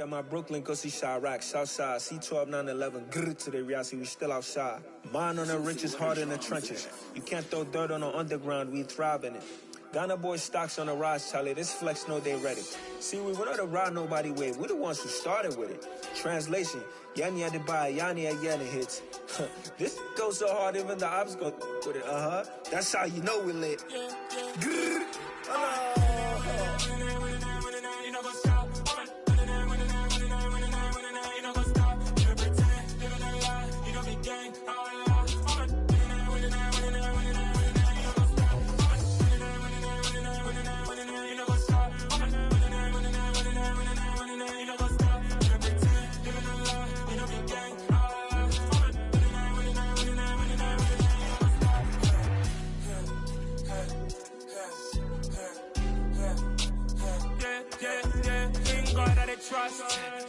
at my Brooklyn, go see Chirac, Southside, C12, 911, grrr to the Riasi, we still outside. Mine on the riches, hard in the trenches. You can't throw dirt on the underground, we thrive in it. Ghana boys stocks on the rise, Charlie, this flex know they ready. See, we were not to ride nobody way, we the ones who started with it. Translation, Yani had to buy, Yani again hits. This goes so hard, even the ops go with it, That's how you know we lit. Grrr. Trust,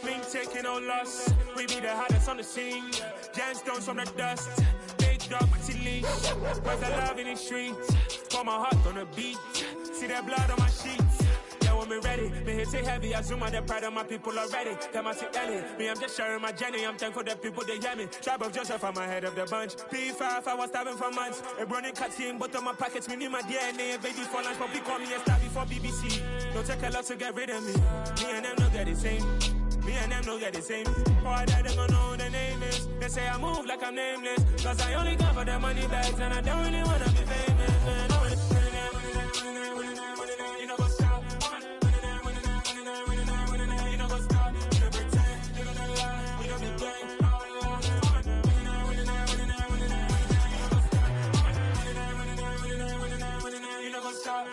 me taking no loss. We be the hottest on the scene. Gemstones from the dust. Big dog with leash. Cause the love in the streets. Pour my heart on the beat. See that blood on my sheets. Yeah, when me ready, me hit it heavy. I zoom out the pride of my people already. Tell my sick Ellie, me I'm just sharing my journey. I'm thankful that people they hear me. Tribe of Joseph, I'm ahead of the bunch. P5, I was starving for months. A running cutscene, but on my pockets, me need my DNA. Baby for lunch, but we call me a star before BBC. Don't take a lot to get rid of me. Me and them don't get the same. Me and them don't get the same. Boy, that they gon' know who the name is. They say I move like I'm nameless. Cause I only come for the money bags and I don't really wanna be famous, man. You know what's up? You know what's up? You don't pretend, you don't lie, you don't be gang. You know what's up?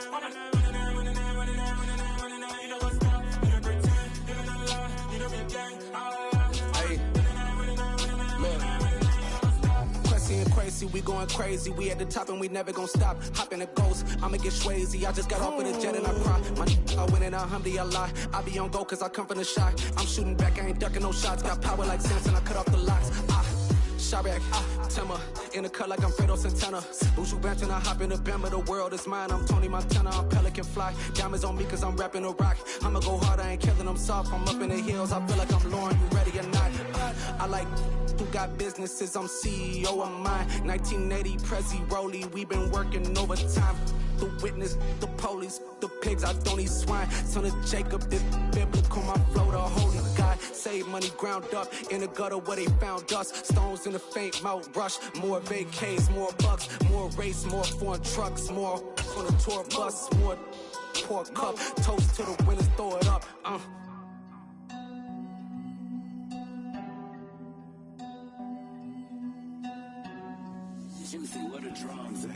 We going crazy, we at the top and we never gon' stop. Hop in a ghost, I'ma get swayzy. I just got off with a jet and I cry. My I win and alhamdulillah. I be on go cause I come from the shot. I'm shooting back, I ain't ducking no shots. Got power like Samson, I cut off the locks. Chirac, Timmer, in the cut like I'm Fredo Santana. Buju Banton, I hop in the Bama, the world is mine. I'm Tony Montana, I'm Pelican Fly. Diamonds on me cause I'm rapping a rock. I'ma go hard, I ain't killing them soft. I'm up in the hills, I feel like I'm Lauren, you ready or not? I like who got businesses, I'm CEO of mine. 1980 Prezi Rolly, we been working overtime. The witness, the police, the pigs, I don't eat swine. Son of Jacob, this biblical, my flow, the holy God. Save money ground up in the gutter where they found us. Stones in the faint mouth rush. More vacays, more bucks, more race, more foreign trucks, more on the tour bus, more pour cup. Toast to the winners, throw it up. Juicy, where the drums at?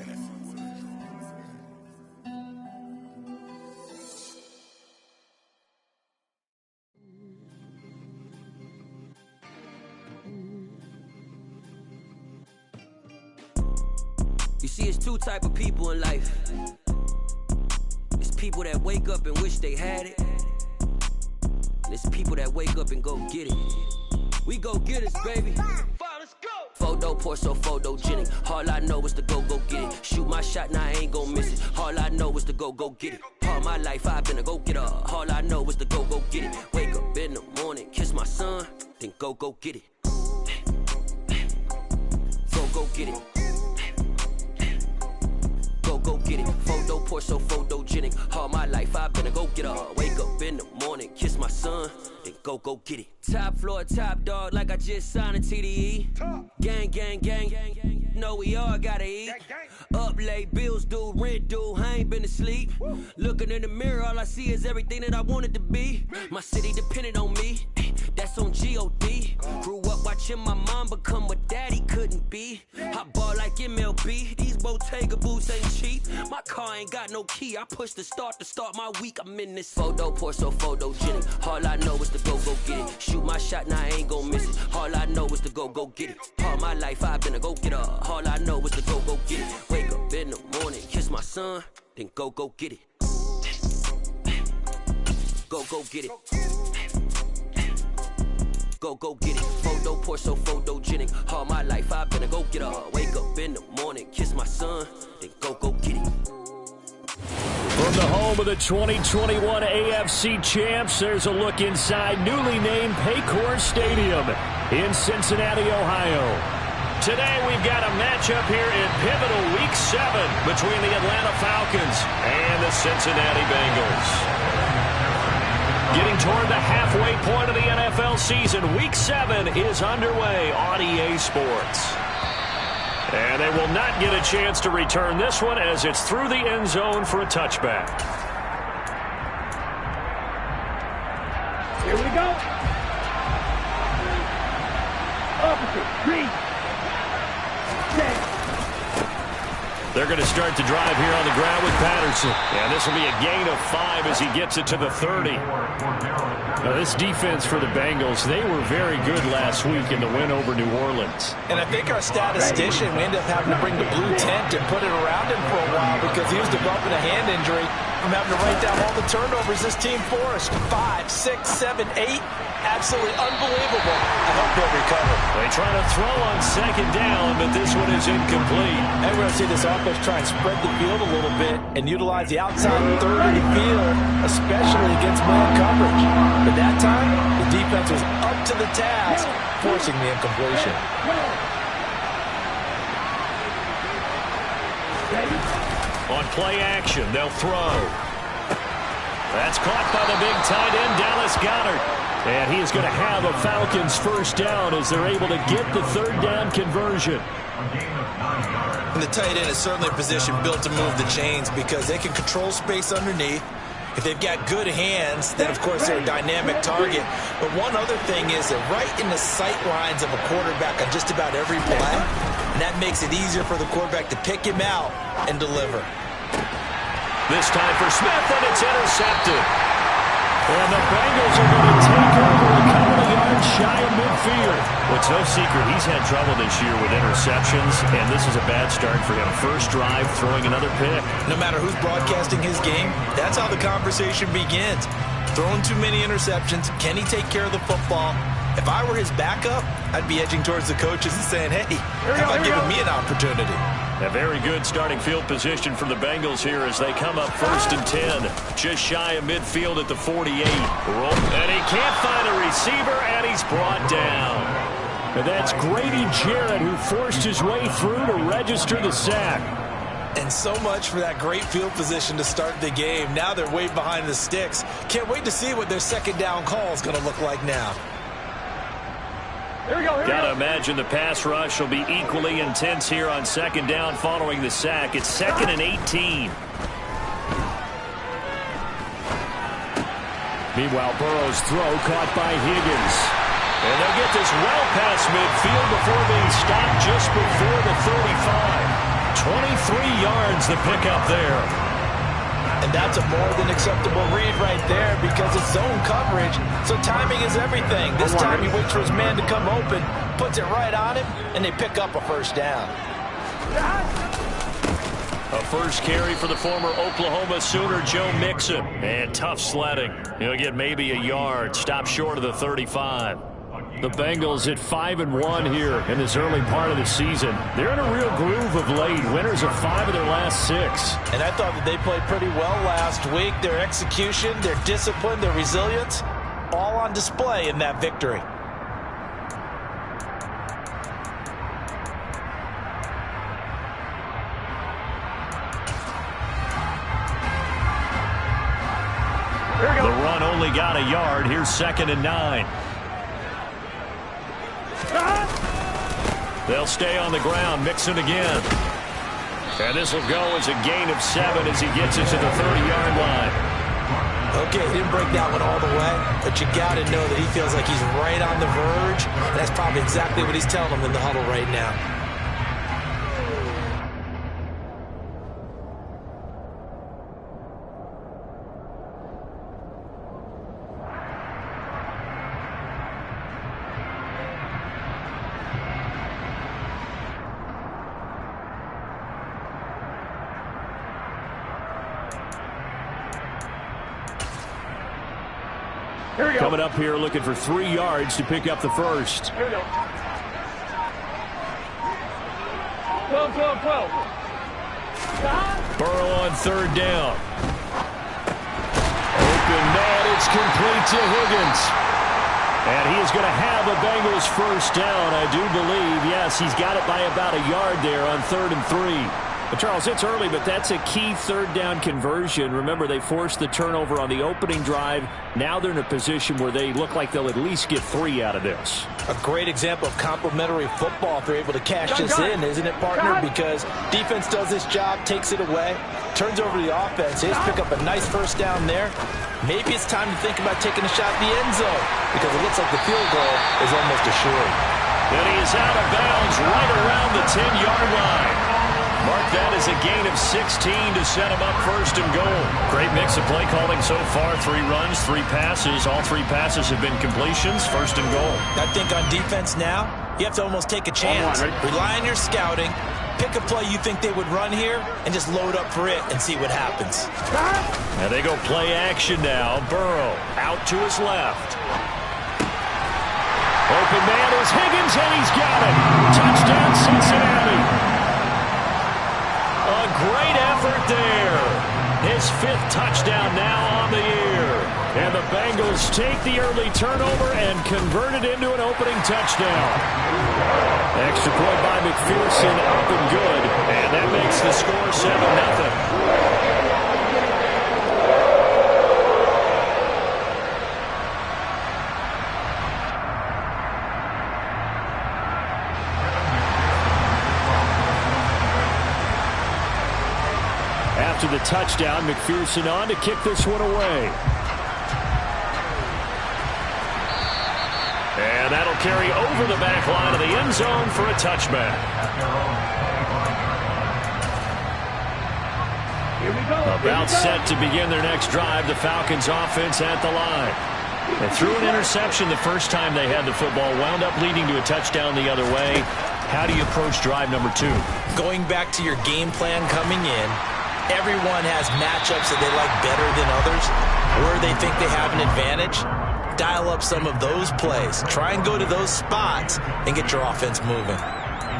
You see, it's two type of people in life. It's people that wake up and wish they had it. And it's people that wake up and go get it. We go get it, baby. Let's go. Photo pour so photogenic. All I know is to go get it. Shoot my shot, now I ain't gon' miss it. All I know is to go get it. All my life I've been a go getter. All I know is to go get it. Wake up in the morning, kiss my son, then go get it. Go get it. Go get it. Photo pour so photogenic. All my life I've been a go getter. Wake up in the morning, kiss my son, then go get it. Top floor, top dog, like I just signed a TDE. Gang, gang, gang, gang, gang. Know we all gotta eat. Up late, bills due, rent due. I ain't been asleep. Looking in the mirror, all I see is everything that I wanted to be. My city depended on me. That's on G.O.D. Grew up watching my mom become what daddy couldn't be. I ball like MLB. These Bottega boots ain't cheap. My car ain't got no key. I push the start to start my week. I'm in this photo pour so photogenic. All I know is to go get it. Shoot my shot, now I ain't gon' miss it. All I know is to go get it. All my life I've been a go getter. All I know is to go get it. Wake up in the morning, kiss my son, then go get it. Go get it. Go get it. Photo pour so photogenic. All my life I've been a go getter. Wake up in the morning, kiss my son, then go get it. From the home of the 2021 AFC champs, there's a look inside newly named Paycor Stadium in Cincinnati, Ohio. Today we've got a matchup here in pivotal Week 7 between the Atlanta Falcons and the Cincinnati Bengals. Getting toward the halfway point of the NFL season, Week 7 is underway on EA Sports. And they will not get a chance to return this one as it's through the end zone for a touchback. Here we go. Opposite. Read. They're going to start the drive here on the ground with Patterson. And this will be a gain of 5 as he gets it to the 30. Now, this defense for the Bengals, they were very good last week in the win over New Orleans. And I think our statistician, we ended up having to bring the blue tent and put it around him for a while because he was developing a hand injury from having to write down all the turnovers this team forced. 5, 6, 7, 8. Absolutely unbelievable. I hope he'll recover. They try to throw on second down, but this one is incomplete. And we're going to see this offense try and spread the field a little bit and utilize the outside third of the field, especially against man coverage. But that time, the defense was up to the task, forcing the incompletion. On play action, they'll throw. That's caught by the big tight end, Dallas Goedert. And he is going to have a Falcons first down as they're able to get the third down conversion. And the tight end is certainly a position built to move the chains because they can control space underneath. If they've got good hands, then of course they're a dynamic target. But one other thing is they're right in the sight lines of a quarterback on just about every play. And that makes it easier for the quarterback to pick him out and deliver. This time for Smith, and it's intercepted. And the Bengals are going to take over a couple of yards shy of midfield. Well, it's no secret he's had trouble this year with interceptions, and this is a bad start for him. First drive, throwing another pick. No matter who's broadcasting his game, that's how the conversation begins. Throwing too many interceptions, can he take care of the football? If I were his backup, I'd be edging towards the coaches and saying, hey, how about giving me an opportunity? A very good starting field position for the Bengals here as they come up 1st and 10. Just shy of midfield at the 48. And he can't find a receiver, and he's brought down. And that's Grady Jarrett who forced his way through to register the sack. And so much for that great field position to start the game. Now they're way behind the sticks. Can't wait to see what their second down call is going to look like now. Here we go. Gotta imagine the pass rush will be equally intense here on second down following the sack. It's 2nd and 18. Meanwhile, Burrow's throw caught by Higgins. And they'll get this well past midfield before being stopped just before the 35. 23 yards the pickup there. And that's a more than acceptable read right there because it's zone coverage, so timing is everything. This time he waits for his man to come open, puts it right on him, and they pick up a first down. A first carry for the former Oklahoma Sooner, Joe Mixon. And tough sledding. He'll get maybe a yard, stop short of the 35. The Bengals at 5-1 here in this early part of the season. They're in a real groove of late. Winners of 5 of their last 6. And I thought that they played pretty well last week. Their execution, their discipline, their resilience, all on display in that victory. The run only got a yard. Here's 2nd and 9. They'll stay on the ground. Mixon again. And this will go as a gain of 7 as he gets it to the 30-yard line. Okay, he didn't break that one all the way, but you got to know that he feels like he's right on the verge, and that's probably exactly what he's telling them in the huddle right now. Coming up here looking for 3 yards to pick up the first. Here we go. 12. Burrow on 3rd down. Incomplete to Higgins. And he is going to have a Bengals first down, I do believe. Yes, he's got it by about a yard there on 3rd and 3. But Charles, it's early, but that's a key 3rd down conversion. Remember, they forced the turnover on the opening drive. Now they're in a position where they look like they'll at least get 3 out of this. A great example of complementary football if they're able to cash this in, isn't it, partner? Because defense does this job, takes it away, turns over the offense. They just pick up a nice first down there. Maybe it's time to think about taking a shot at the end zone because it looks like the field goal is almost assured. And he is out of bounds right around the 10-yard line. Mark that as a gain of 16 to set him up 1st and goal. Great mix of play calling so far. 3 runs, 3 passes. All 3 passes have been completions. 1st and goal. I think on defense now, you have to almost take a chance. Rely on your scouting. Pick a play you think they would run here and just load up for it and see what happens. And they go play action now. Burrow out to his left. Open man is Higgins, and he's got it. Touchdown, Cincinnati. A great effort there. His 5th touchdown now on the year. And the Bengals take the early turnover and convert it into an opening touchdown. Extra point by McPherson, up and good. And that makes the score 7-0. After the touchdown, McPherson on to kick this one away. And that'll carry over the back line of the end zone for a touchback. About set to begin their next drive, the Falcons offense at the line. They threw an interception the first time they had the football, wound up leading to a touchdown the other way. How do you approach drive number 2? Going back to your game plan coming in, everyone has matchups that they like better than others, where they think they have an advantage. Dial up some of those plays. Try and go to those spots and get your offense moving.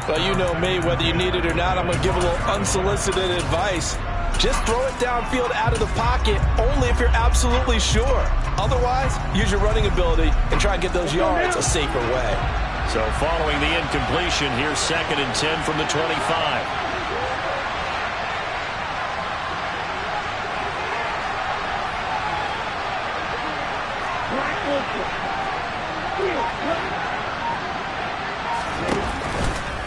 Well, you know me, whether you need it or not, I'm going to give a little unsolicited advice. Just throw it downfield out of the pocket only if you're absolutely sure. Otherwise, use your running ability and try and get those yards a safer way. So following the incompletion, here's 2nd and 10 from the 25.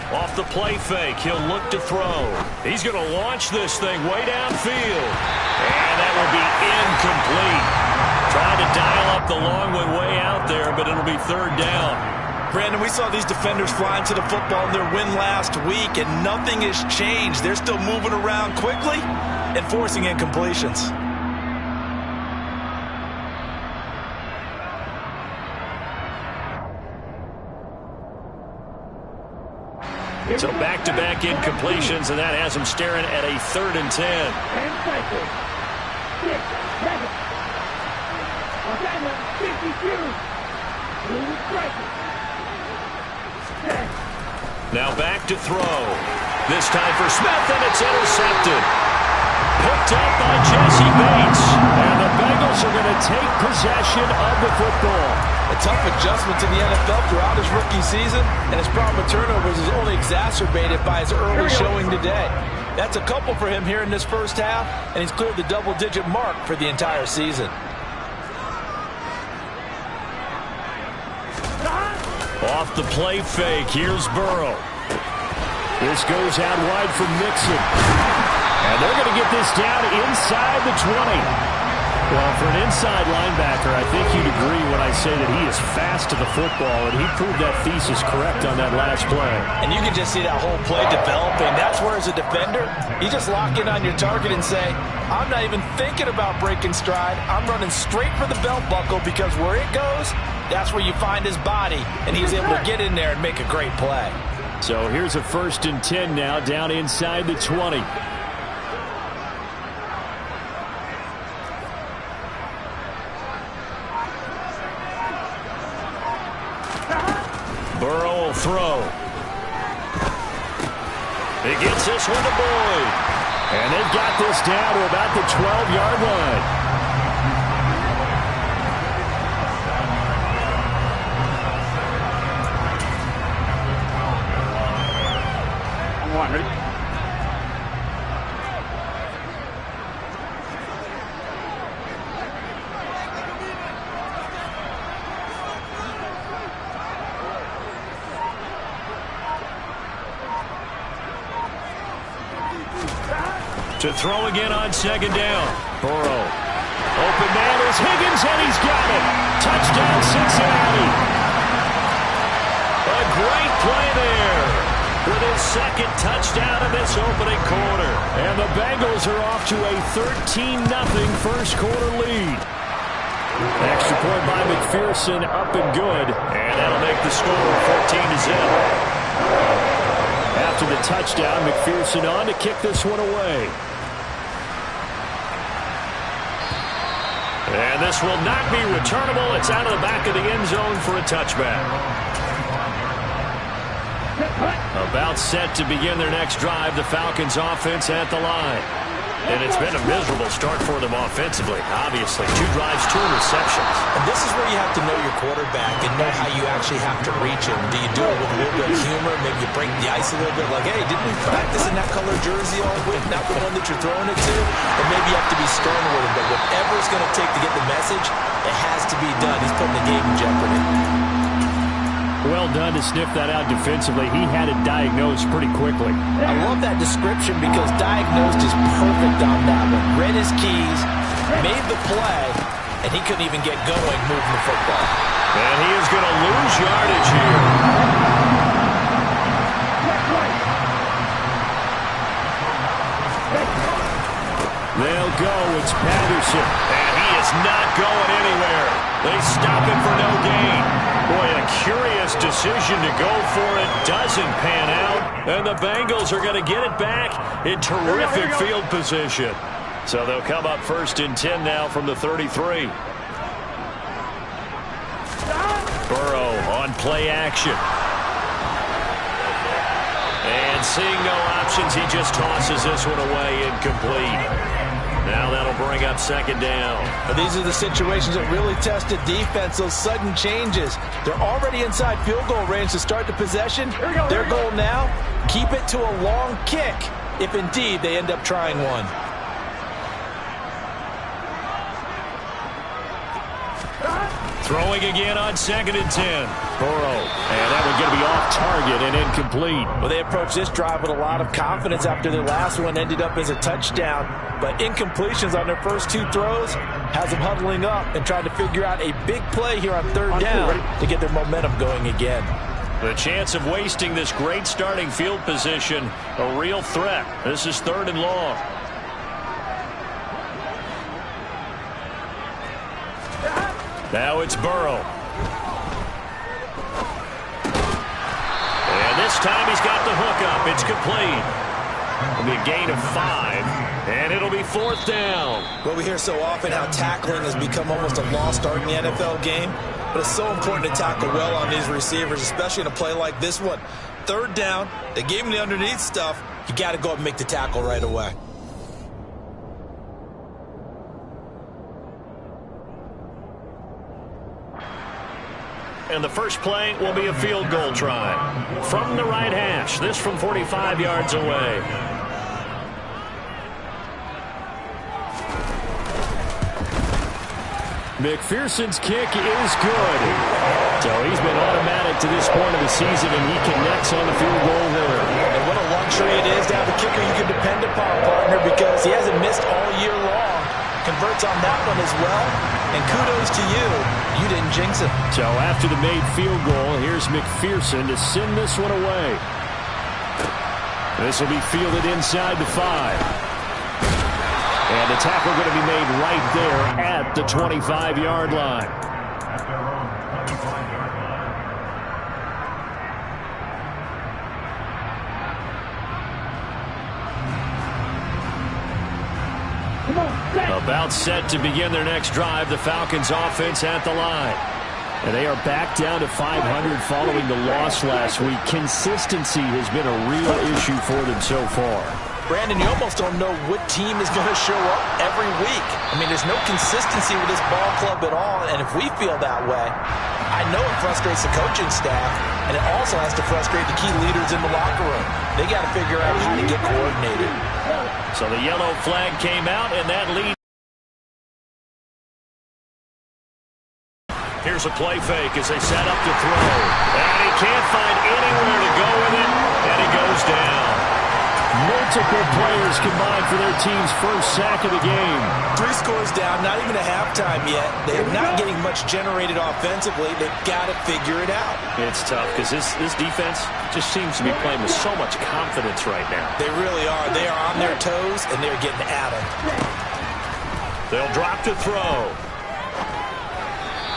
Off the play fake, he'll look to throw. He's going to launch this thing way downfield. And that will be incomplete. Trying to dial up the long one way out there, but it'll be 3rd down. Brandon, we saw these defenders flying to the football in their win last week, and nothing has changed. They're still moving around quickly and forcing incompletions. So back-to-back incompletions, and that has him staring at a 3rd and 10. Now back to throw. This time for Smith, and it's intercepted. Picked up by Jesse Bates. And the Bengals are going to take possession of the football. A tough adjustment to the NFL throughout his rookie season, and his problem with turnovers is only exacerbated by his early showing today. That's a couple for him here in this first half, and he's cleared the double-digit mark for the entire season. Off the play fake, here's Burrow. This goes out wide for Mixon. And they're going to get this down inside the 20. Well, for an inside linebacker, I think you'd agree when I say that he is fast to the football, and he proved that thesis correct on that last play. And you can just see that whole play developing. That's where, as a defender, you just lock in on your target and say, I'm not even thinking about breaking stride. I'm running straight for the belt buckle because where it goes, that's where you find his body, and he's able to get in there and make a great play. So here's a 1st and 10 now, down inside the 20. Burrow will throw. He gets this one to Boyd. And they've got this down to about the 12-yard line. To throw again on second down. Burrow. Open man is Higgins, and he's got it. Touchdown, Cincinnati. A great play there with his second touchdown in this opening quarter. And the Bengals are off to a 13-0 first quarter lead. Extra point by McPherson, up and good. And that'll make the score 14-0. After the touchdown, McPherson on to kick this one away. And this will not be returnable. It's out of the back of the end zone for a touchback. About set to begin their next drive, the Falcons offense at the line. And it's been a miserable start for them offensively, obviously. 2 drives, 2 interceptions. And this is where you have to know your quarterback and know how you actually have to reach him. Do you do it with a little bit of humor? Maybe you break the ice a little bit, like, hey, didn't we practice in that color jersey all week, not the one that you're throwing it to? Or maybe you have to be stern with him. But whatever it's going to take to get the message, it has to be done. He's putting the game in jeopardy. Well done to sniff that out defensively. He had it diagnosed pretty quickly. I love that description because diagnosed is perfect on that one. Read his keys, made the play, and he couldn't even get going moving the football. And he is going to lose yardage here. They'll go. It's Patterson. And he is not going anywhere. They stop him for no gain. Boy, a curious decision to go for it. Doesn't pan out. And the Bengals are going to get it back in terrific field position. So they'll come up 1st and 10 now from the 33. Burrow on play action. And seeing no options, he just tosses this one away, incomplete. Now that'll bring up 2nd down. But these are the situations that really test the defense, those sudden changes. They're already inside field goal range to start the possession. Their goal now, keep it to a long kick, if indeed they end up trying one. Throwing again on 2nd and 10. Burrow. And that one going to be off target and incomplete. Well, they approached this drive with a lot of confidence after their last one ended up as a touchdown. But incompletions on their first 2 throws has them huddling up and trying to figure out a big play here on 3rd down to get their momentum going again. The chance of wasting this great starting field position, a real threat. This is 3rd and long. Now it's Burrow. And this time he's got the hook up. It's complete. It'll be a gain of 5, and it'll be 4th down. Well, we hear so often how tackling has become almost a lost art in the NFL game, but it's so important to tackle well on these receivers, especially in a play like this one. 3rd down, they gave him the underneath stuff. You got to go up and make the tackle right away. And the first play will be a field goal try. From the right hash, this from 45 yards away. McPherson's kick is good. So he's been automatic to this point of the season, and he connects on the field goal there. And what a luxury it is to have a kicker you can depend upon, partner, because he hasn't missed all year long. Converts on that one as well. And kudos to you. You didn't jinx it. So after the made field goal, here's McPherson to send this one away. This will be fielded inside the 5. And the tackle going to be made right there at the 25-yard line. About set to begin their next drive, the Falcons offense at the line. And they are back down to 500 following the loss last week. Consistency has been a real issue for them so far. Brandon, you almost don't know what team is going to show up every week. I mean, there's no consistency with this ball club at all, and if we feel that way, I know it frustrates the coaching staff, and it also has to frustrate the key leaders in the locker room. They got to figure out how to get coordinated. So the yellow flag came out, and that lead. Here's a play fake as they set up to throw. And he can't find anywhere to go with it, and he goes down. Multiple players combined for their team's first sack of the game. 3 scores down, not even a halftime yet. They're not getting much generated offensively. They've got to figure it out. It's tough because this defense just seems to be playing with so much confidence right now. They really are. They are on their toes, and they're getting at them. They'll drop to throw.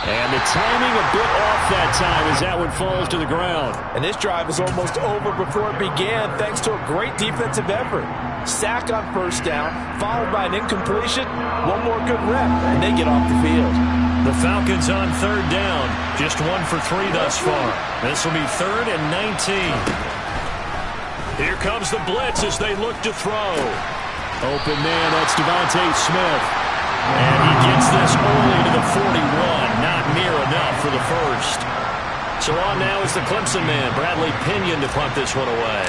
And the timing a bit off that time as that one falls to the ground. And this drive is almost over before it began thanks to a great defensive effort. Sack on first down, followed by an incompletion, one more good rep, and they get off the field. The Falcons on third down, just 1 for 3 thus far. This will be 3rd and 19. Here comes the blitz as they look to throw. Open man, that's Devontae Smith. And he gets this only to the 41, not near enough for the first. So on now is the Clemson man, Bradley Pinion, to punt this one away.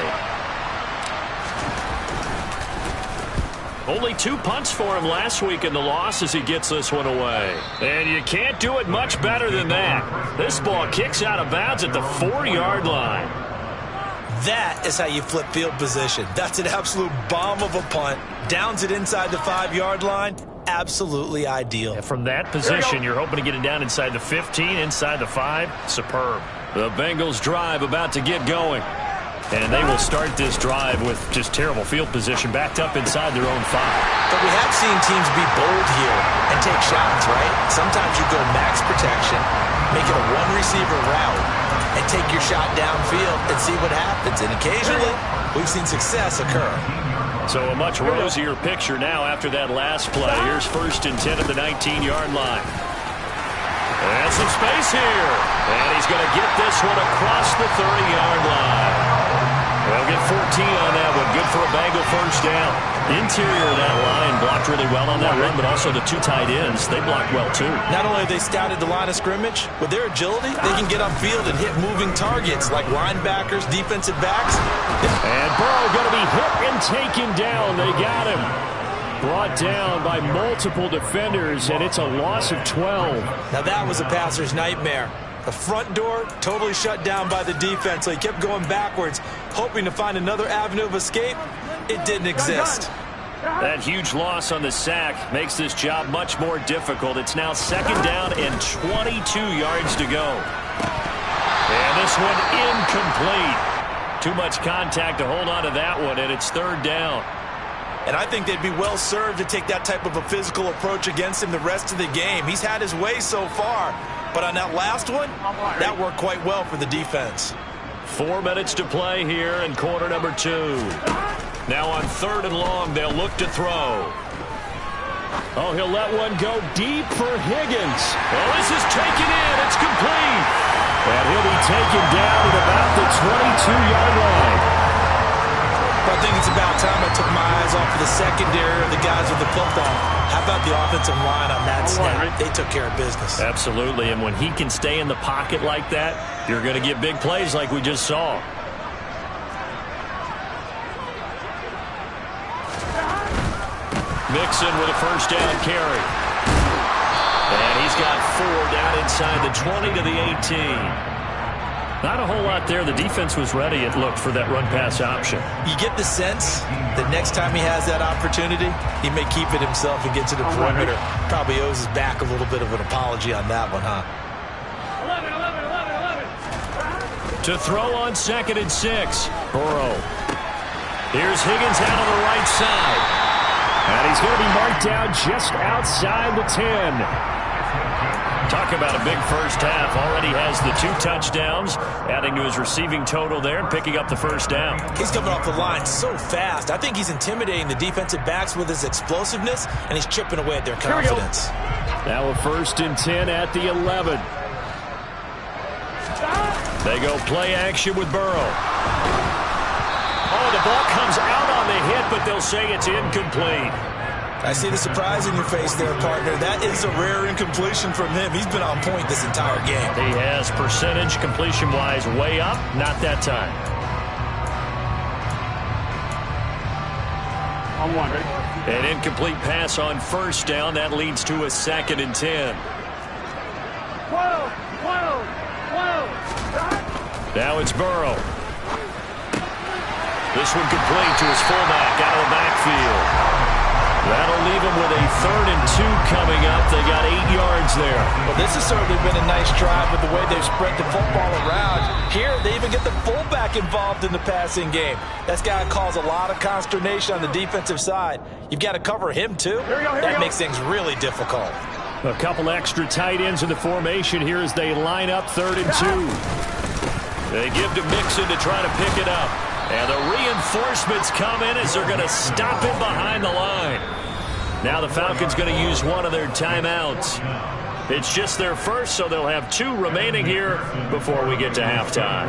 Only 2 punts for him last week in the loss as he gets this one away. And you can't do it much better than that. This ball kicks out of bounds at the 4-yard line. That is how you flip field position. That's an absolute bomb of a punt. Downs it inside the 5-yard line. Absolutely ideal. From that position, you're hoping to get it down inside the 15, inside the 5. Superb. The Bengals drive about to get going. And they will start this drive with just terrible field position, backed up inside their own 5. But we have seen teams be bold here and take shots, right? Sometimes you go max protection, make it a 1-receiver route, and take your shot downfield and see what happens. And occasionally, we've seen success occur. So a much rosier picture now after that last play. Here's 1st and 10 at the 19-yard line. And some space here. And he's going to get this one across the 30-yard line. They'll get 14 on that one. Good for a Bengal first down. Interior of that line blocked really well on that run, but also the 2 tight ends, they blocked well too. Not only have they scouted the line of scrimmage, with their agility, they can get upfield and hit moving targets like linebackers, defensive backs. And Burrow going to be hit and taken down. They got him. Brought down by multiple defenders, and it's a loss of 12. Now that was a passer's nightmare. The front door totally shut down by the defense, so he kept going backwards, hoping to find another avenue of escape. It didn't exist. That huge loss on the sack makes this job much more difficult. It's now 2nd down and 22 yards to go. And this one incomplete. Too much contact to hold on to that one, and it's 3rd down. And I think they'd be well served to take that type of a physical approach against him the rest of the game. He's had his way so far, but on that last one, that worked quite well for the defense. 4 minutes to play here in quarter number 2. Now on 3rd and long, they'll look to throw. Oh, he'll let one go deep for Higgins. Oh, this is taken in. It's complete. And he'll be taken down at about the 22-yard line. But I think it's about time I took my eyes off of the secondary of the guys with the football. How about the offensive line on that snap? They took care of business. Absolutely, and when he can stay in the pocket like that, you're going to get big plays like we just saw. Mixon with a first down carry. And he's got 4 down inside the 20 to the 18. Not a whole lot there. The defense was ready, it looked, for that run-pass option. You get the sense that next time he has that opportunity, he may keep it himself and get to the perimeter. Probably owes his back a little bit of an apology on that one, huh? 11. To throw on 2nd and 6. Burrow. Here's Higgins out on the right side. And he's going to be marked down just outside the 10. Talk about a big first half. Already has the 2 touchdowns, adding to his receiving total there and picking up the first down. He's coming off the line so fast. I think he's intimidating the defensive backs with his explosiveness, and he's chipping away at their confidence. Now a 1st and 10 at the 11. They go play action with Burrow. Oh, the ball comes out on the hit, but they'll say it's incomplete. I see the surprise in your face there, partner. That is a rare incompletion from him. He's been on point this entire game. He has percentage completion-wise way up. Not that time. On 1, ready? An incomplete pass on first down. That leads to a 2nd and 10. 12. Now it's Burrow. This one complete to his fullback out of the backfield. That'll leave him with a 3rd and 2 coming up. They got 8 yards there. Well, this has certainly been a nice drive with the way they've spread the football around. Here, they even get the fullback involved in the passing game. That's got to cause a lot of consternation on the defensive side. You've got to cover him, too. That makes things really difficult. A couple extra tight ends in the formation here as they line up 3rd and 2. They give to Mixon to try to pick it up. And the reinforcements come in as they're going to stop him behind the line. Now the Falcons going to use one of their timeouts. It's just their first, so they'll have 2 remaining here before we get to halftime.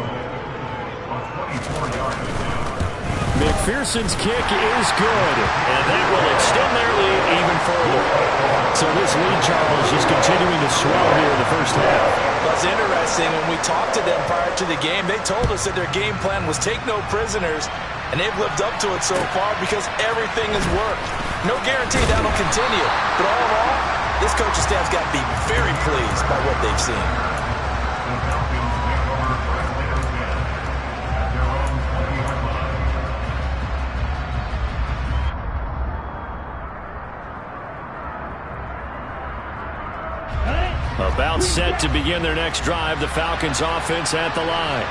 McPherson's kick is good, and that will extend their lead even further. So this lead, Charles, is continuing to swell here in the first half. Well, it's interesting. When we talked to them prior to the game, they told us that their game plan was take no prisoners, and they've lived up to it so far because everything has worked. No guarantee that'll continue, but all in all, this coaching staff's got to be very pleased by what they've seen. About set to begin their next drive, the Falcons offense at the line.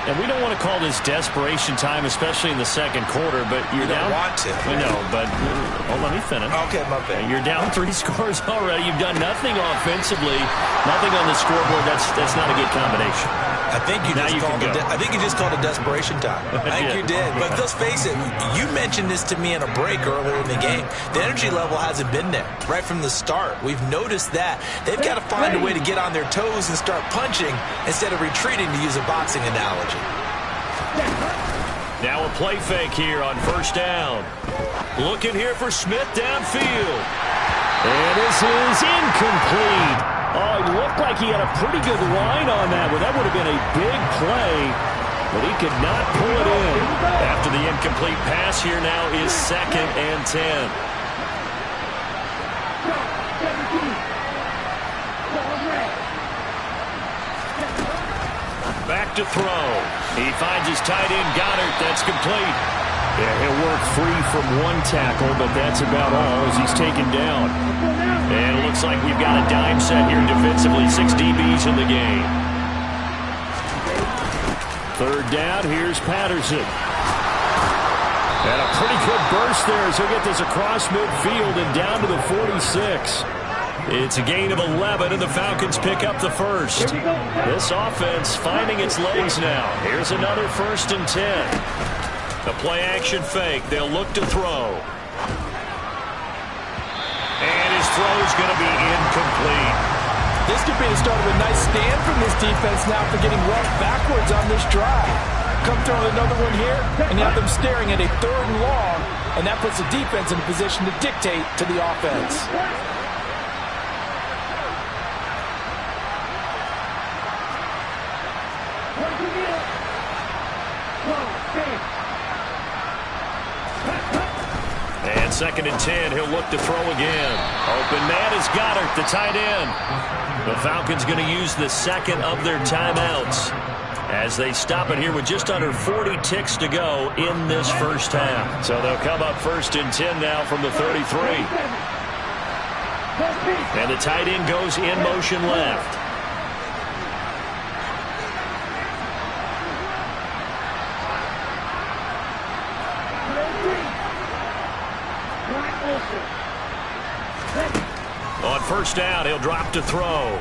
And we don't want to call this desperation time, especially in the second quarter, but you're down. You don't want to. I know, but let me finish. Okay, my bad. You're down 3 scores already. You've done nothing offensively, nothing on the scoreboard. That's not a good combination. I think you just called it desperation time. I think you did. But let's face it, you mentioned this to me in a break earlier in the game. The energy level hasn't been there right from the start. We've noticed that. They've got to find a way to get on their toes and start punching instead of retreating, to use a boxing analogy. Now a play fake here on 1st down. Looking here for Smith downfield. And this is incomplete. Oh, it looked like he had a pretty good line on that one. That would have been a big play, but he could not pull it in. After the incomplete pass, here now is 2nd and 10. Back to throw. He finds his tight end, Goddard. That's complete. Yeah, he'll work free from one tackle, but that's about all as he's taken down. And it looks like we've got a dime set here defensively. 6 DBs in the game. 3rd down, here's Patterson. And a pretty good burst there as he'll get this across midfield and down to the 46. It's a gain of 11, and the Falcons pick up the first. This offense finding its legs now. Here's another 1st and 10. A play-action fake. They'll look to throw. And his throw is going to be incomplete. This could be the start of a nice stand from this defense now for getting rushed backwards on this drive. Come throw another one here, and you have them staring at a 3rd and long, and that puts the defense in a position to dictate to the offense. And 2nd and 10, he'll look to throw again. Open man is Goddard, the tight end. The Falcons going to use the 2nd of their timeouts as they stop it here with just under 40 ticks to go in this first half. So they'll come up 1st and 10 now from the 33. And the tight end goes in motion left. On 1st down, he'll drop to throw.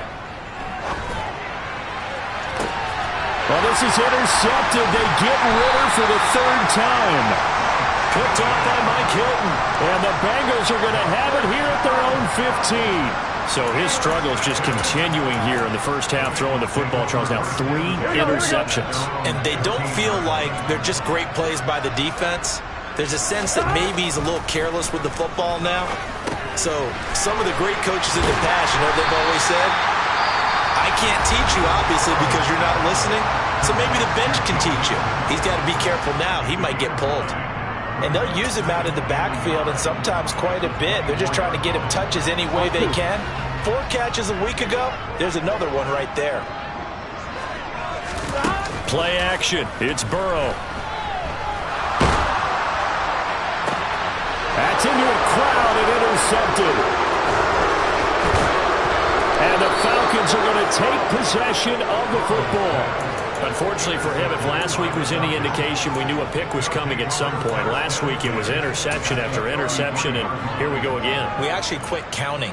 Well, this is intercepted. They get Ritter for the 3rd time. Picked off by Mike Hilton. And the Bengals are going to have it here at their own 15. So his struggle is just continuing here in the first half, throwing the football. Charles, now 3 interceptions. And they don't feel like they're just great plays by the defense. There's a sense that maybe he's a little careless with the football now. So some of the great coaches in the past, you know, they've always said, I can't teach you, obviously, because you're not listening. So maybe the bench can teach you. He's got to be careful now. He might get pulled. And they'll use him out in the backfield, and sometimes quite a bit. They're just trying to get him touches any way they can. 4 catches a week ago. There's another one right there. Play action. It's Burrow. That's into a crowd and intercepted. And the Falcons are going to take possession of the football. Unfortunately for him, if last week was any indication, we knew a pick was coming at some point. Last week it was interception after interception, and here we go again. We actually quit counting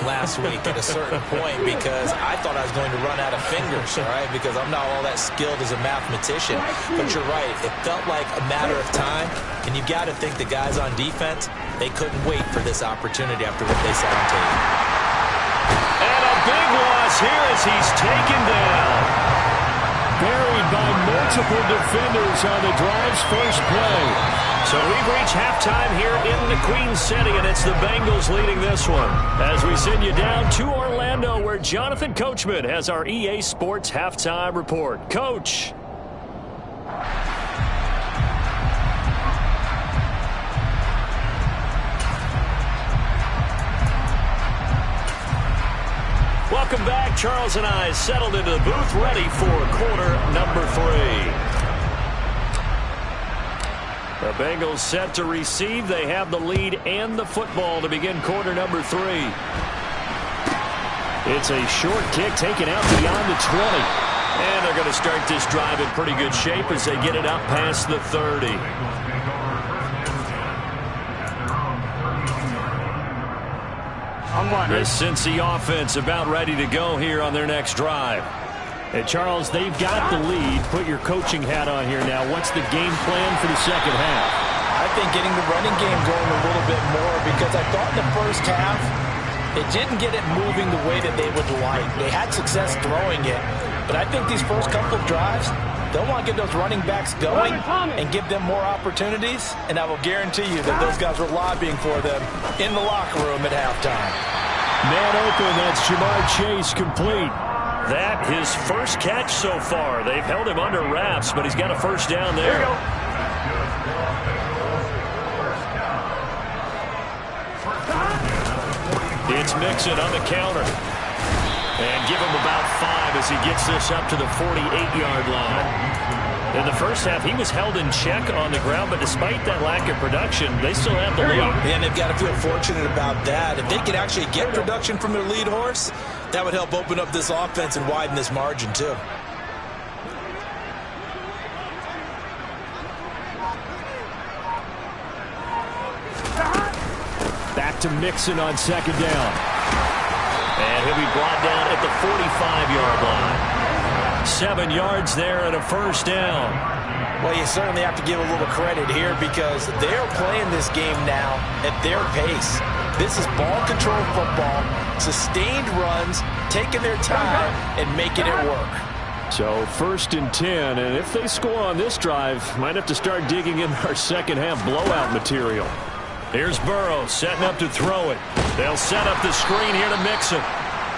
last week at a certain point because I thought I was going to run out of fingers, all right, because I'm not all that skilled as a mathematician. But you're right. It felt like a matter of time, and you got to think the guys on defense, they couldn't wait for this opportunity after what they saw on tape. And a big loss here as he's taken down. Buried by multiple defenders on the drive's first play. So we've reached halftime here in the Queen City, and it's the Bengals leading this one. As we send you down to Orlando, where Jonathan Coachman has our EA Sports halftime report. Coach. Welcome back. Charles and I settled into the booth, ready for quarter number 3. The Bengals set to receive. They have the lead and the football to begin quarter number 3. It's a short kick taken out beyond the 20. And they're going to start this drive in pretty good shape as they get it up past the 30. The Cincy offense about ready to go here on their next drive. And Charles, they've got the lead. Put your coaching hat on here now. What's the game plan for the second half? I think getting the running game going a little bit more, because I thought in the first half it didn't get it moving the way that they would like. They had success throwing it, but I think these first couple of drives, they'll want to get those running backs going and give them more opportunities, and I will guarantee you that those guys were lobbying for them in the locker room at halftime. Man open, that's Jamar Chase complete. That his first catch so far. They've held him under wraps, but he's got a first down there. It's Mixon on the counter. And give him about 5 as he gets this up to the 48-yard line. In the first half, he was held in check on the ground, but despite that lack of production, they still have the lead. And they've got to feel fortunate about that. If they could actually get production from their lead horse, that would help open up this offense and widen this margin, too. Back to Mixon on second down. And he'll be brought down at the 45-yard line. 7 yards there and a first down. Well, you certainly have to give a little credit here because they're playing this game now at their pace. This is ball control football, sustained runs, taking their time and making it work. So 1st and 10, and if they score on this drive, might have to start digging in our second half blowout material. Here's Burrow setting up to throw it. They'll set up the screen here to Mixon.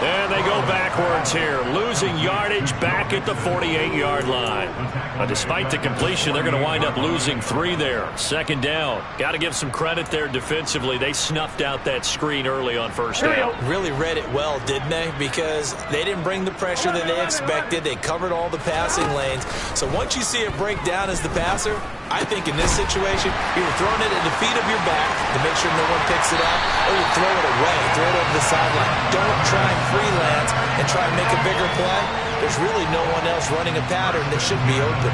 And they go backwards here, losing yardage back at the 48-yard line. But despite the completion, they're going to wind up losing 3 there. Second down. Got to give some credit there defensively. They snuffed out that screen early on first down. Really read it well, didn't they? Because they didn't bring the pressure that they expected. They covered all the passing lanes. So once you see it break down as the passer, I think in this situation, you're throwing it at the feet of your back to make sure no one picks it up, or you throw it away, throw it over the sideline. Don't try and freelance and try and make a bigger play. There's really no one else running a pattern that should be open.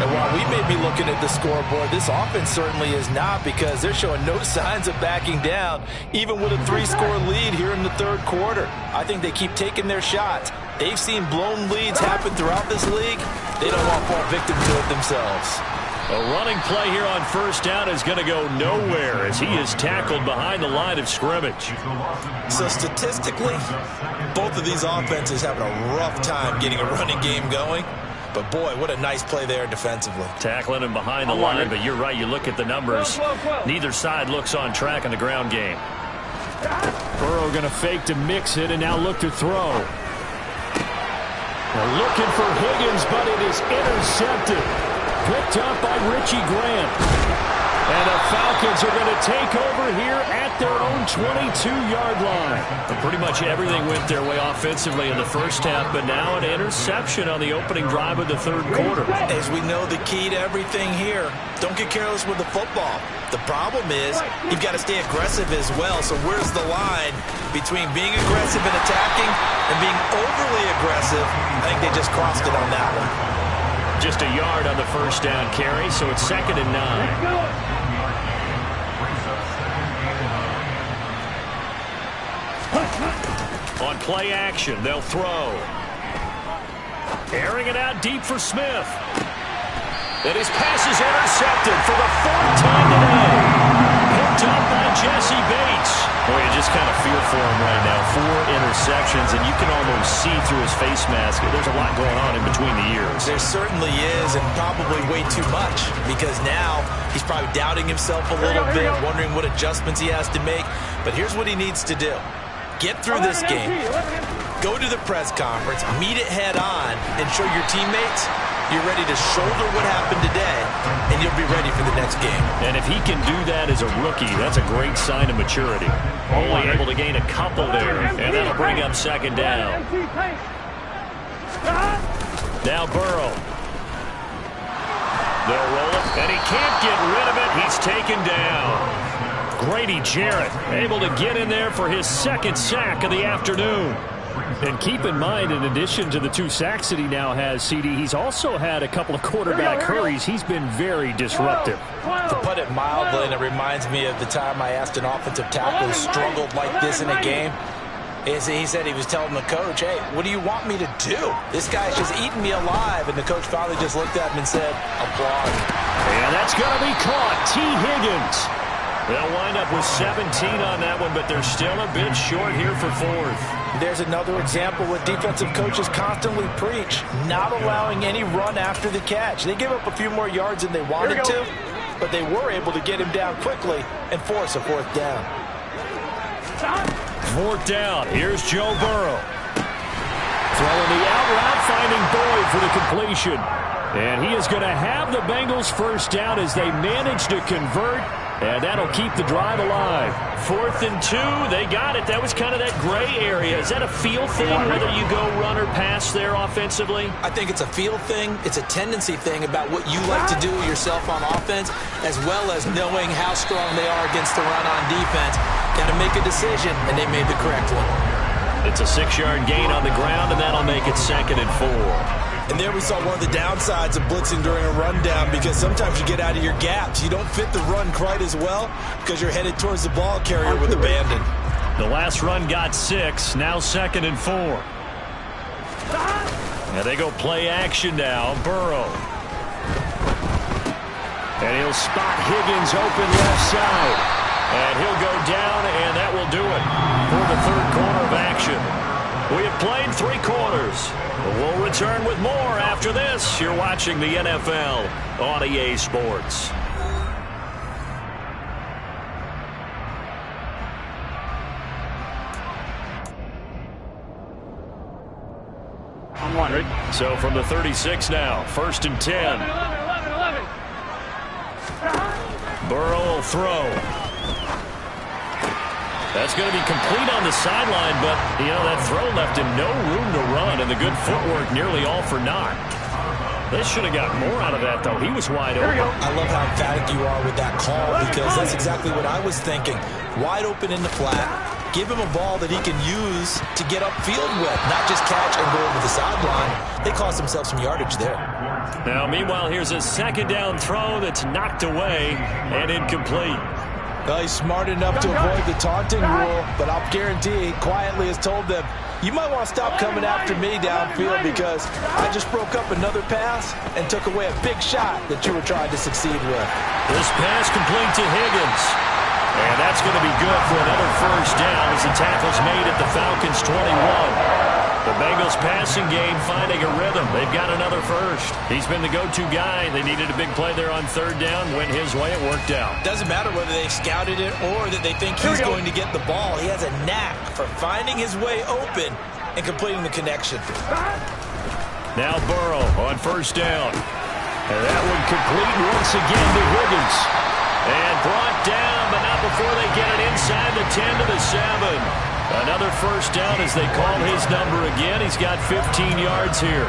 And while we may be looking at the scoreboard, this offense certainly is not, because they're showing no signs of backing down, even with a 3-score lead here in the third quarter. I think they keep taking their shots. They've seen blown leads happen throughout this league. They don't want to fall victim to it themselves. A running play here on first down is going to go nowhere as he is tackled behind the line of scrimmage. So statistically, both of these offenses having a rough time getting a running game going. But boy, what a nice play there defensively. Tackling him behind the line, but you're right, you look at the numbers. Neither side looks on track in the ground game. Burrow going to fake to mix it and now look to throw. They're looking for Higgins, but it is intercepted. Picked up by Richie Grant. And the Falcons are going to take over here at their own 22-yard line. And pretty much everything went their way offensively in the first half, but now an interception on the opening drive of the third quarter. As we know, the key to everything here, don't get careless with the football. The problem is you've got to stay aggressive as well. So where's the line between being aggressive and attacking and being overly aggressive? I think they just crossed it on that one. Just a yard on the first down carry, so it's 2nd and 9. On play action, they'll throw. Airing it out deep for Smith. And his pass is intercepted for the 4th time today. Picked up by Jesse Bates. Boy, you just kind of feel for him right now. 4 interceptions, and you can almost see through his face mask. There's a lot going on in between the ears. There certainly is, and probably way too much, because now he's probably doubting himself a little bit, wondering what adjustments he has to make. But here's what he needs to do. Get through this game, go to the press conference, meet it head on, and show your teammates you're ready to shoulder what happened today, and you'll be ready for the next game. And if he can do that as a rookie, that's a great sign of maturity. Only able to gain a couple there, and that'll bring up 2nd down. Now Burrow. They'll roll it, and he can't get rid of it. He's taken down. Grady Jarrett able to get in there for his 2nd sack of the afternoon. And keep in mind, in addition to the 2 sacks that he now has, CD, he's also had a couple of quarterback hurries. He's been very disruptive. To put it mildly, and it reminds me of the time I asked an offensive tackle who struggled like this in a game. He said he was telling the coach, hey, what do you want me to do? This guy's just eating me alive. And the coach finally just looked at him and said, applaud. And that's going to be caught. T. Higgins. They'll wind up with 17 on that one, but they're still a bit short here for 4th. There's another example what defensive coaches constantly preach, not allowing any run after the catch. They give up a few more yards than they wanted to, but they were able to get him down quickly and force a 4th down. 4th down. Here's Joe Burrow. Throwing the out route, finding Boyd for the completion. And he is going to have the Bengals 1st down as they manage to convert. And that'll keep the drive alive. 4th and 2, they got it. That was kind of that gray area. Is that a feel thing, whether you go run or pass there offensively? I think it's a feel thing. It's a tendency thing about what you like to do yourself on offense, as well as knowing how strong they are against the run on defense. Got to make a decision, and they made the correct one. It's a 6-yard gain on the ground, and that'll make it 2nd and 4. And there we saw one of the downsides of blitzing during a rundown, because sometimes you get out of your gaps. You don't fit the run quite as well because you're headed towards the ball carrier with abandon. The last run got 6, now 2nd and 4. And they go play action now. Burrow. And he'll spot Higgins open left side. And he'll go down, and that will do it for the 3rd quarter of action. We have played 3 quarters. We'll return with more after this. You're watching the NFL on EA Sports. I'm wondering. So from the 36 now, 1st and 10. 11. Burrow will throw. That's going to be complete on the sideline, but, you know, that throw left him no room to run, and the good footwork nearly all for naught. They should have got more out of that, though. He was wide open. I love how emphatic you are with that call, because that's exactly what I was thinking. Wide open in the flat. Give him a ball that he can use to get upfield with, not just catch and go over the sideline. They cost themselves some yardage there. Now, meanwhile, here's a 2nd down throw that's knocked away and incomplete. Well, he's smart enough to avoid the taunting rule, but I'll guarantee he quietly has told them, you might want to stop coming after me downfield because I just broke up another pass and took away a big shot that you were trying to succeed with. This pass complete to Higgins. And that's going to be good for another 1st down as the tackle's made at the Falcons' 21. The Bengals passing game finding a rhythm. They've got another 1st. He's been the go-to guy. They needed a big play there on 3rd down. Went his way. It worked out. Doesn't matter whether they scouted it or that they think he's going to get the ball. He has a knack for finding his way open and completing the connection. Now Burrow on 1st down. And that one complete once again to Higgins. And brought down, but not before they get it inside the 10 to the 7. Another first down as they call his number again. He's got 15 yards here.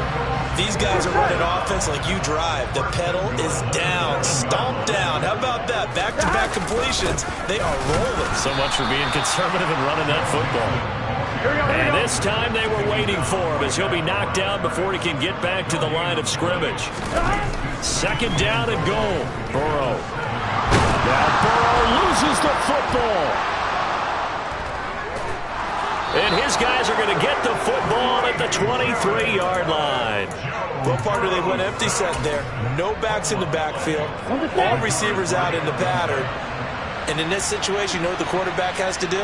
These guys are running offense like you drive. The pedal is down, stomped down. How about that? Back-to-back completions. They are rolling. So much for being conservative and running that football. And this time they were waiting for him as he'll be knocked down before he can get back to the line of scrimmage. Second down and goal. Burrow. Now Burrow loses the football. And his guys are going to get the football at the 23-yard line. Well, partner, they went empty set there. No backs in the backfield. All receivers out in the pattern. And in this situation, you know what the quarterback has to do?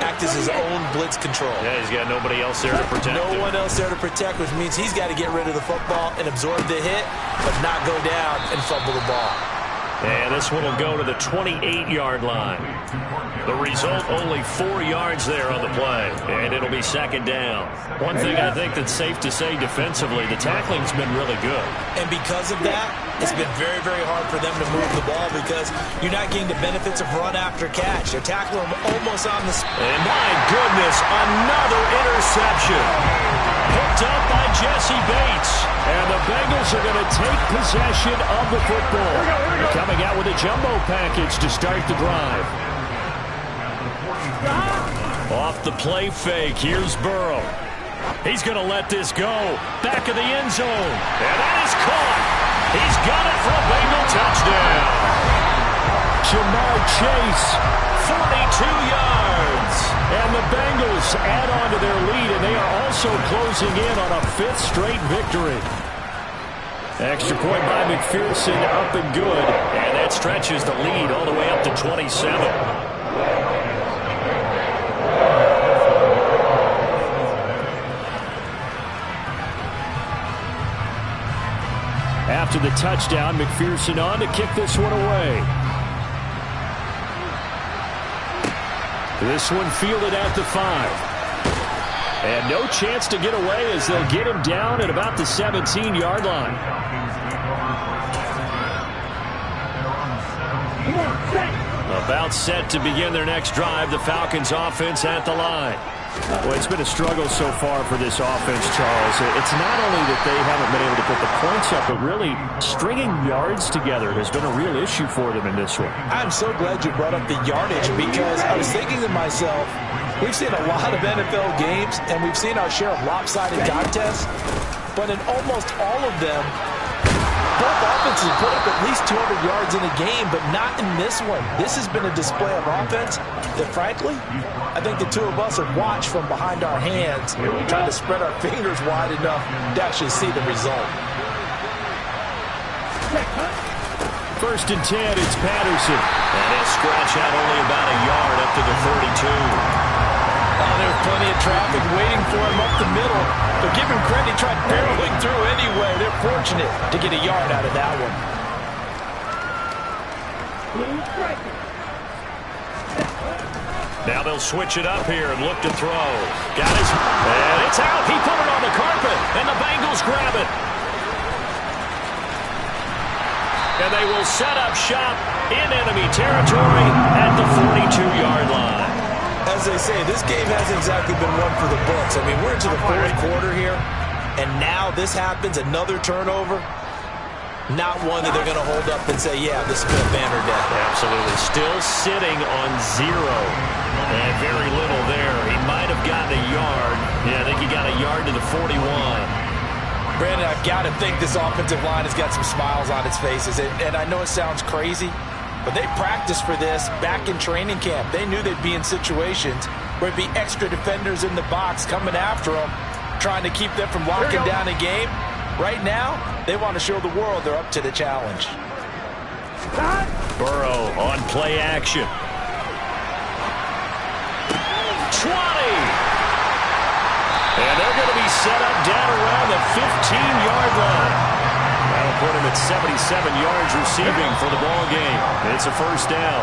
Act as his own blitz control. Yeah, he's got nobody else there to protect him. No one else there to protect, which means he's got to get rid of the football and absorb the hit, but not go down and fumble the ball. And this one will go to the 28-yard line. The result, only 4 yards there on the play, and it'll be second down. One thing I think that's safe to say defensively, the tackling's been really good. And because of that, it's been very, very hard for them to move the ball because you're not getting the benefits of run after catch. They're tackling them almost on the spot. And my goodness, another interception. Picked up by Jesse Bates. And the Bengals are going to take possession of the football. Coming out with a jumbo package to start the drive. Off the play fake, here's Burrow. He's going to let this go. Back of the end zone. And that is caught. He's got it for a Bengal touchdown. Jamar Chase, 42 yards. And the Bengals add on to their lead, and they are also closing in on a 5th straight victory. Extra point by McPherson, up and good. And that stretches the lead all the way up to 27. After the touchdown, McPherson on to kick this one away. This one fielded at the 5. And no chance to get away as they'll get him down at about the 17-yard line. About set to begin their next drive, the Falcons offense at the line. Well, it's been a struggle so far for this offense, Charles. It's not only that they haven't been able to put the points up, but really stringing yards together has been a real issue for them in this one. I'm so glad you brought up the yardage because I was thinking to myself, we've seen a lot of NFL games and we've seen our share of lopsided contests, but in almost all of them, both offenses put up at least 200 yards in a game, but not in this one. This has been a display of offense that, frankly, I think the two of us have watched from behind our hands, trying to spread our fingers wide enough to actually see the result. First and 10, it's Patterson. And he'll scratch out only about a yard up to the 32. Oh, there's plenty of traffic waiting for him up the middle. But give him credit, he tried barreling through anyway. They're fortunate to get a yard out of that one. Now they'll switch it up here and look to throw. Got his, and it's out. He put it on the carpet, and the Bengals grab it. And they will set up shop in enemy territory at the 42-yard line. As they say, this game hasn't exactly been one for the books. I mean, we're into the 4th quarter here, and now this happens, another turnover. Not one that they're going to hold up and say, yeah, this has been a banner day. Absolutely. Still sitting on 0. And very little there. He might have gotten a yard. Yeah, I think he got a yard to the 41. Brandon, I've got to think this offensive line has got some smiles on its faces. And I know it sounds crazy, but they practiced for this back in training camp. They knew they'd be in situations where it'd be extra defenders in the box coming after them, trying to keep them from locking down a game. Right now, they want to show the world they're up to the challenge. Burrow on play action. 20! And they're going to be set up down around the 15-yard line. That'll put him at 77 yards receiving for the ball game. It's a first down.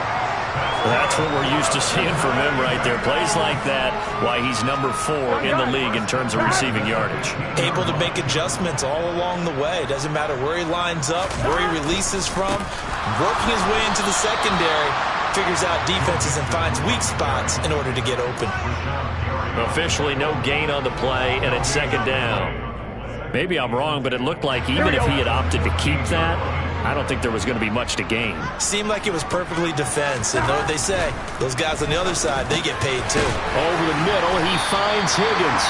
That's what we're used to seeing from him right there. Plays like that, why he's number 4 in the league in terms of receiving yardage. Able to make adjustments all along the way. Doesn't matter where he lines up, where he releases from. Working his way into the secondary, figures out defenses and finds weak spots in order to get open. Officially no gain on the play, and it's second down. Maybe I'm wrong, but it looked like even if he had opted to keep that, I don't think there was going to be much to gain. Seemed like it was perfectly defense. And know what they say? Those guys on the other side, they get paid too. Over the middle, he finds Higgins.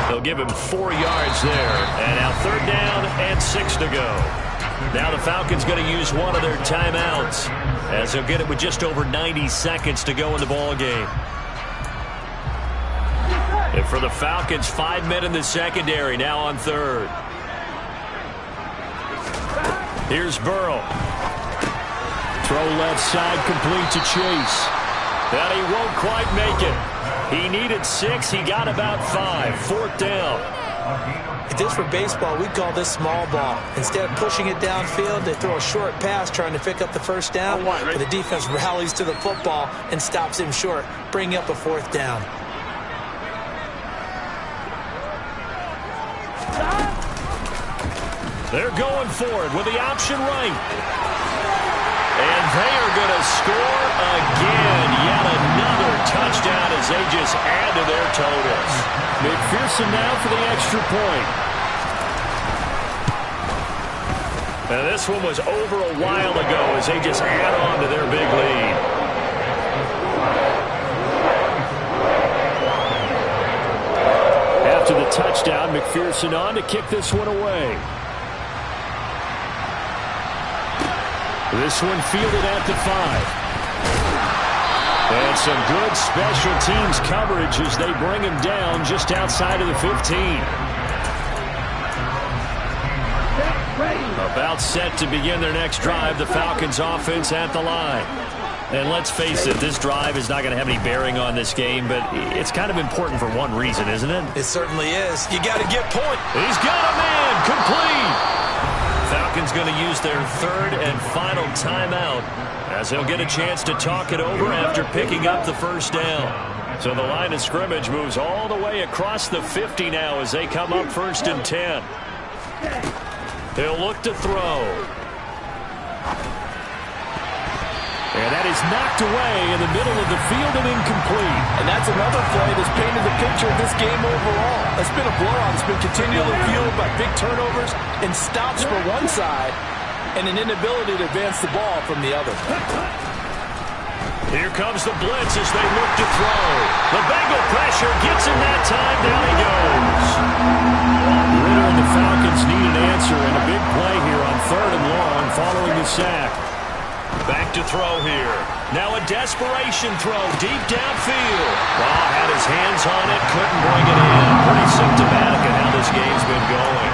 They'll give him 4 yards there. And now 3rd down and 6 to go. Now the Falcons going to use one of their timeouts, as they'll get it with just over 90 seconds to go in the ball game. And for the Falcons, 5 men in the secondary, now on 3rd. Here's Burrow. Throw left side, complete to Chase. And he won't quite make it. He needed 6. He got about 5. 4th down. If this were baseball, we'd call this small ball. Instead of pushing it downfield, they throw a short pass trying to pick up the 1st down. But the defense rallies to the football and stops him short, bringing up a 4th down. They're going for it with the option right. And they are going to score again. Yet another touchdown as they just add to their totals. McPherson now for the extra point. And this one was over a while ago as they just add on to their big lead. After the touchdown, McPherson on to kick this one away. This one fielded at the 5. And some good special teams coverage as they bring him down just outside of the 15. About set to begin their next drive, the Falcons offense at the line. And let's face it, this drive is not going to have any bearing on this game, but it's kind of important for one reason, isn't it? It certainly is. You got to get point. He's got a man, complete. Falcons going to use their 3rd and final timeout as they'll get a chance to talk it over after picking up the 1st down. So the line of scrimmage moves all the way across the 50 now as they come up 1st and 10. He'll look to throw. And that is knocked away in the middle of the field and incomplete. And that's another play that's painted the picture of this game overall. It's been a blowout. It's been continually fueled by big turnovers and stops for one side and an inability to advance the ball from the other. Here comes the blitz as they look to throw. The Bengal pressure gets him that time. Down he goes. Ritter and the Falcons need an answer, and a big play here on 3rd and long following the sack. Back to throw here. Now a desperation throw deep downfield. Well, had his hands on it, couldn't bring it in. Pretty symptomatic of how this game's been going.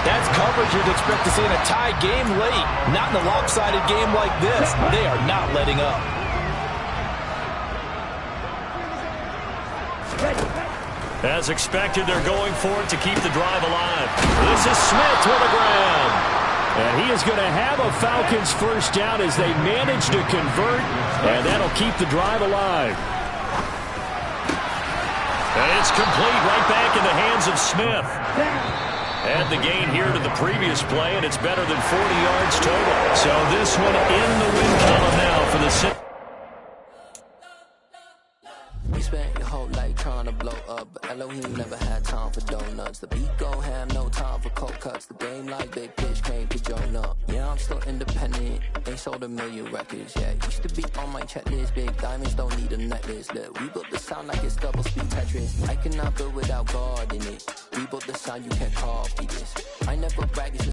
That's coverage you'd expect to see in a tie game late. Not in a lopsided game like this. They are not letting up. As expected, they're going for it to keep the drive alive. This is Smith with the ground. And he is going to have a Falcons 1st down as they manage to convert, and that'll keep the drive alive. And it's complete right back in the hands of Smith. Add the gain here to the previous play, and it's better than 40 yards total. So this one in the win column now for the... You spent your whole life trying to blow up, but Elohim never had time for donuts. The beat gon' have no time for cold cuts. The game like big bitch came to join up. Yeah, I'm still independent. Ain't sold 1 million records yet. Used to be on my checklist. Big diamonds don't need a necklace. Look, we built the sound like it's double speed Tetris. I cannot build without God in it. We built the sound, you can't copy this. I never brag.